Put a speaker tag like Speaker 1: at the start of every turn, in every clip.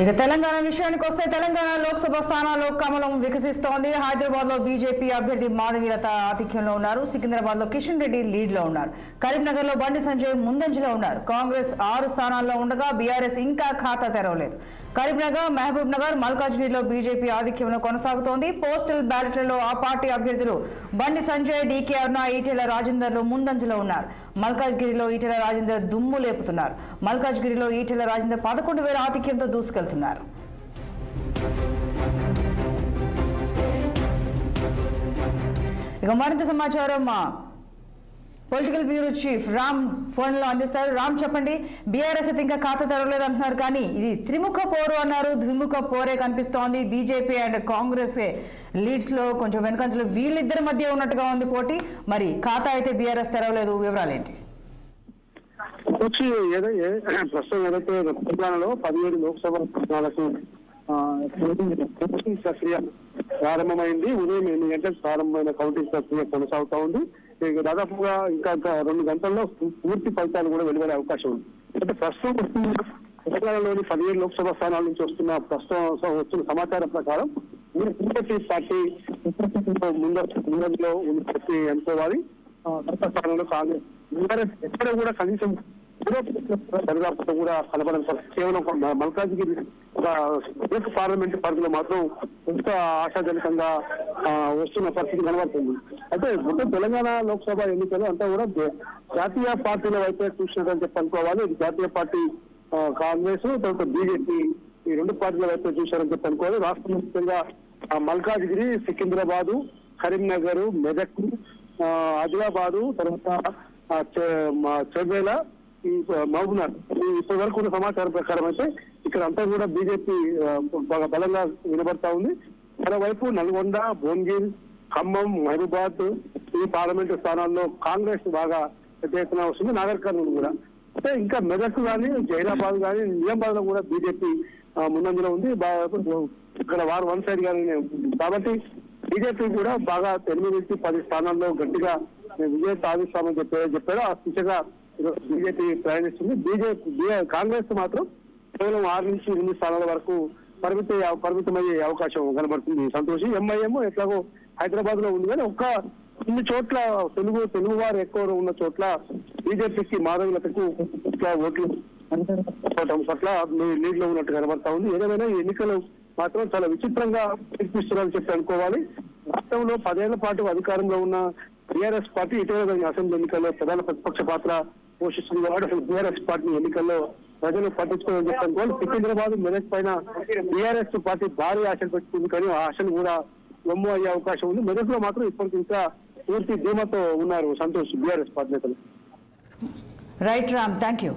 Speaker 1: ఇక తెలంగాణ విషయానికి వస్తే తెలంగాణ లోక్సభ స్థానాల్లో కమలం వికసిస్తోంది. హైదరాబాద్ లో బీజేపీ అభ్యర్థి మాధవీలత ఆధిక్యంలో ఉన్నారు. సికింద్రాబాద్ లో కిషన్ రెడ్డి లీడ్ లో ఉన్నారు. కరీంనగర్ లో బండి సంజయ్ ముందంజలో ఉన్నారు. కాంగ్రెస్ 6 స్థానాల్లో ఉండగా బీఆర్ఎస్ ఇంకా ఖాతా తెరవలేదు. కరీంనగర్, మహబూబ్ నగర్, మల్కాజ్గిరిలో బీజేపీ ఆధిక్యంలో కొనసాగుతోంది. పోస్టల్ బ్యాలెట్లలో ఆ పార్టీ అభ్యర్థులు బండి సంజయ్, డీకే అరుణ, ఈటెల రాజేందర్లు ముందంజలో ఉన్నారు. మల్కాజ్గిరిలో ఈటెల రాజేందర్ దుమ్ము లేపుతున్నారు. మల్కాజ్గిరిలో ఈటెల రాజేందర్ 11,000 ఆధిక్యంతో దూసుకెళ్తున్నారు. ఇక మరింత సమాచారం political bureau chief Ram phone లో అందిస్తారు. రామ్, చెప్పండి. బీఆర్ఎస్ అయితే ఇంకా ఖాతా తెరవలేదు అంటున్నారు, కానీ ఇది త్రిముఖ పోరు అన్నారు. ద్విముఖ పోరే కనిపిస్తోంది. బీజేపీ అండ్ కాంగ్రెస్ లీడ్స్ లో కొంచెం వెనుకంజలో వీళ్ళిద్దరి మధ్య ఉన్నట్టుగా ఉంది పోటీ. మరి ఖాతా అయితే బీఆర్ఎస్ తెరవలేదు, వివరాలు ఏంటి?
Speaker 2: ప్రస్తుతం ఏదైతే తెలంగాణలో 17 లోక్సభ స్థానాలకు కౌంటింగ్ ప్రక్రియ ప్రారంభమైంది. ఉదయం 8 గంటలకు ప్రారంభమైన కౌంటింగ్ ప్రక్రియ కొనసాగుతా ఉంది. దాదాపుగా ఇంకా 2 గంటల్లో పూర్తి ఫలితాలు కూడా వెలువడే అవకాశం ఉంది. అంటే ప్రస్తుతం తెలంగాణలోని 17 లోక్సభ స్థానాల నుంచి వస్తున్న సమాచారం ప్రకారం బీజేపీ పార్టీ ముందులో ఉంది అనుకోవాలి. స్థానంలో కాంగ్రెస్ బీఆర్ఎస్ ఎక్కడ కూడా కనీసం దరిదాపులో కూడా కనబడని పరిస్థితి. కేవలం మల్కాజ్గిరి పార్లమెంట్ పరిధిలో మాత్రం ఎంత ఆశాజనకంగా వస్తున్న పరిస్థితి కనబడుతుంది. అయితే మొత్తం తెలంగాణ లోక్సభ ఎన్నికలు అంతా కూడా జాతీయ పార్టీల వైపే చూసినట్టు చెప్పి అనుకోవాలి. జాతీయ పార్టీ కాంగ్రెస్, తర్వాత బీజేపీ ఈ 2 పార్టీల వైపే చూశారని చెప్పి అనుకోవాలి. రాష్ట్ర ముఖ్యంగా మల్కాజ్గిరి, సికింద్రాబాదు, కరీంనగర్, మెదక్, ఆదిలాబాదు, తర్వాత చెర్వేల, ఈ మహబూబ్నగర్ ఇప్పటి వరకు ఉన్న సమాచారం ప్రకారం అయితే ఇక్కడ అంతా కూడా బీజేపీ బాగా బలంగా వినబడతా ఉంది. మరోవైపు నల్గొండ, భువనగిరి, ఖమ్మం, మహబూబాద్ ఈ పార్లమెంటు స్థానాల్లో కాంగ్రెస్ బాగా పెద్ద ఎత్తున వస్తుంది. నాగర్ కర్నూలు కూడా. అంటే ఇంకా మెదక్ కానీ, జైరాబాద్ కానీ, నిజామాబాద్ లో కూడా బీజేపీ ముందంజలో ఉంది. ఇక్కడ వారు వన్ సైడ్ గానే ఉంటుంది. కాబట్టి బీజేపీ కూడా బాగా 8 నుంచి 10 స్థానాల్లో గట్టిగా విజయం సాధిస్తామని చెప్పారు. ఆ దిశగా బీజేపీ ప్రయాణిస్తుంది. కాంగ్రెస్ మాత్రం కేవలం 6 నుంచి 8 స్థానాల వరకు పరిమితమయ్యే అవకాశం కనబడుతుంది. సంతోషి ఎంఐఎం ఎట్లాగో హైదరాబాద్ లో ఉంది, కానీ కొన్ని చోట్ల తెలుగు వారు ఎక్కువ ఉన్న చోట్ల బీజేపీకి మాధవీలతకు ఓట్లు పట్ల లీడ్ లో ఉన్నట్టు కనబడతా ఉంది. ఏదేమైనా ఈ ఎన్నికలు మాత్రం చాలా విచిత్రంగా తీర్పిస్తున్నారని చెప్పి అనుకోవాలి. రాష్ట్రంలో 10 ఏళ్ల పాటు అధికారంలో ఉన్న బీఆర్ఎస్ పార్టీ ఇటీవల అసెంబ్లీ ఎన్నికల్లో ప్రధాన ప్రతిపక్ష పాత్ర పోషిస్తుంది కాబట్టి అసలు బీఆర్ఎస్ పార్టీ ఎన్నికల్లో ప్రజలు పట్టించుకోవాలని చెప్పి అనుకోవాలి. సికింద్రాబాద్, మెదక్ పైన బీఆర్ఎస్ పార్టీ భారీ ఆశలు పెట్టుకుంది, కానీ ఆ ఆశలు కూడా వమ్ము అయ్యే అవకాశం ఉంది. మెదక్ లో మాత్రం ఇప్పటికి ఇంకా పూర్తి ధీమాతో ఉన్నారు సంతోష్ బీఆర్ఎస్ పార్టీ నేతలు.
Speaker 1: Right Ram, thank you.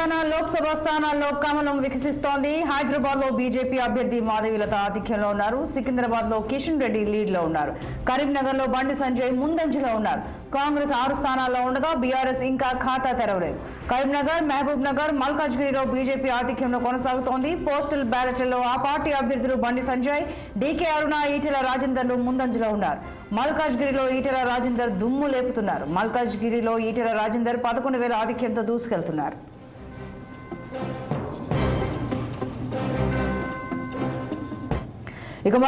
Speaker 1: Telangana Lok Sabha స్థానాల్లో కమలం వికసిస్తోంది. హైదరాబాద్ లో బీజేపీ అభ్యర్థి మాధవీలత ఆధిక్యంలో ఉన్నారు. సికింద్రాబాద్ లో కిషన్ రెడ్డి లీడ్ లో ఉన్నారు. కరీంనగర్ లో బండి సంజయ్ ముందంజలో ఉన్నారు. కాంగ్రెస్ 6 స్థానాల్లో ఉండగా బీఆర్ఎస్ ఇంకా ఖాతా తెరవలేదు. కరీంనగర్, మహబూబ్ నగర్, మల్కాజ్గిరిలో బీజేపీ ఆధిక్యంలో కొనసాగుతోంది. పోస్టల్ బ్యాలెట్లలో ఆ పార్టీ అభ్యర్థులు బండి సంజయ్, డీకే అరుణ, ఈటెల రాజేందర్లు ముందంజలో ఉన్నారు. మల్కాజ్గిరిలో ఈటెల రాజేందర్ దుమ్ము లేపుతున్నారు. మల్కాజ్గిరిలో ఈటెల రాజేందర్ 11,000 ఆధిక్యంతో దూసుకెళ్తున్నారు. ఇక